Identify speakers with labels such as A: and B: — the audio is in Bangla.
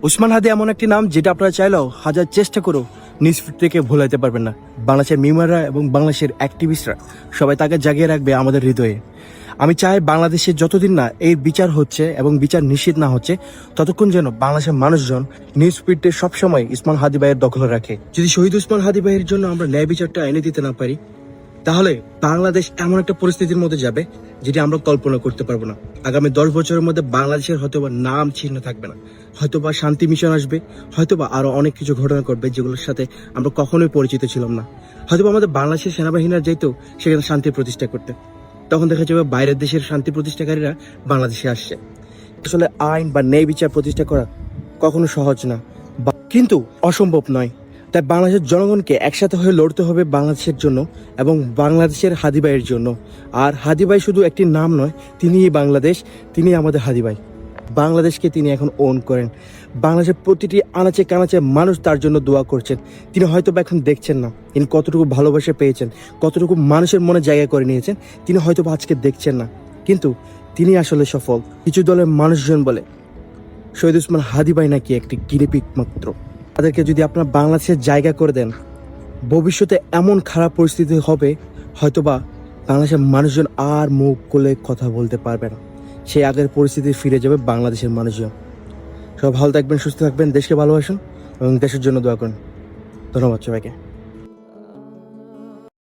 A: উসমান হাদি এমন একটি নাম যেটা আপনারা চাইলেও হাজার চেষ্টা করেও নিজ থেকে ভুলাইতে পারবেন না। বাংলাদেশের মিমাররা এবং বাংলাদেশের অ্যাক্টিভিস্টরা সবাই তাকে জাগিয়ে রাখবে আমাদের হৃদয়ে। আমি চাই বাংলাদেশে যতদিন না এই বিচার হচ্ছে এবং বিচার নিশ্চিত না হচ্ছে, ততক্ষণ যেন বাংলাদেশের মানুষজন নিউজ ফিডে সবসময় উসমান হাদি ভাইয়ের দখলে রাখে। যদি শহীদ উসমান হাদি ভাইয়ের জন্য আমরা ন্যায় বিচারটা এনে দিতে না পারি, তাহলে বাংলাদেশ এমন একটা পরিস্থিতির মধ্যে যাবে যেটি আমরা কল্পনা করতে পারবো না। আগামী 10 বছরের মধ্যে বাংলাদেশের হয়তোবা নাম চিহ্ন থাকবে না, হয়তোবা শান্তি মিশন আসবে, হয়তোবা আরো অনেক কিছু ঘটনা ঘটবে যেগুলোর সাথে আমরা কখনোই পরিচিত ছিলাম না। হয়তোবা আমাদের বাংলাদেশের সেনাবাহিনীরা যেত সেখানে শান্তি প্রতিষ্ঠা করতে, তখন দেখা যাবে বাইরের দেশের শান্তি প্রতিষ্ঠাকারীরা বাংলাদেশে আসছে। আসলে আইন বা ন্যায় বিচার প্রতিষ্ঠা করা কখনো সহজ না, কিন্তু অসম্ভব নয়। তাই বাংলাদেশের জনগণকে একসাথে হয়ে লড়তে হবে বাংলাদেশের জন্য এবং বাংলাদেশের হাদি ভাইয়ের জন্য। আর হাদি ভাই শুধু একটি নাম নয়, তিনিই বাংলাদেশ, তিনি আমাদের হাদি ভাই। বাংলাদেশকে তিনি এখন ওন করেন। বাংলাদেশের প্রতিটি আনাচে কানাচে মানুষ তার জন্য দোয়া করছেন। তিনি হয়তো বা এখন দেখছেন না তিনি কতটুকু ভালোবাসা পেয়েছেন, কতটুকু মানুষের মনে জায়গা করে নিয়েছেন, তিনি হয়তো বা আজকে দেখছেন না, কিন্তু তিনি আসলে সফল। কিছু দলের মানুষজন বলে শহীদ উসমান হাদি ভাই নাকি একটি গিনিপিগ মাত্র। তাদেরকে যদি আপনার বাংলাদেশের জায়গা করে দেন, ভবিষ্যতে এমন খারাপ পরিস্থিতি হবে হয়তোবা বাংলাদেশের মানুষজন আর মুখ খুলে কথা বলতে পারবে না। সেই আগের পরিস্থিতি ফিরে যাবে বাংলাদেশের মানুষজন। সব ভালো থাকবেন, সুস্থ থাকবেন, দেশকে ভালোবাসুন এবং দেশের জন্য দোয়া করুন। ধন্যবাদ সবাইকে।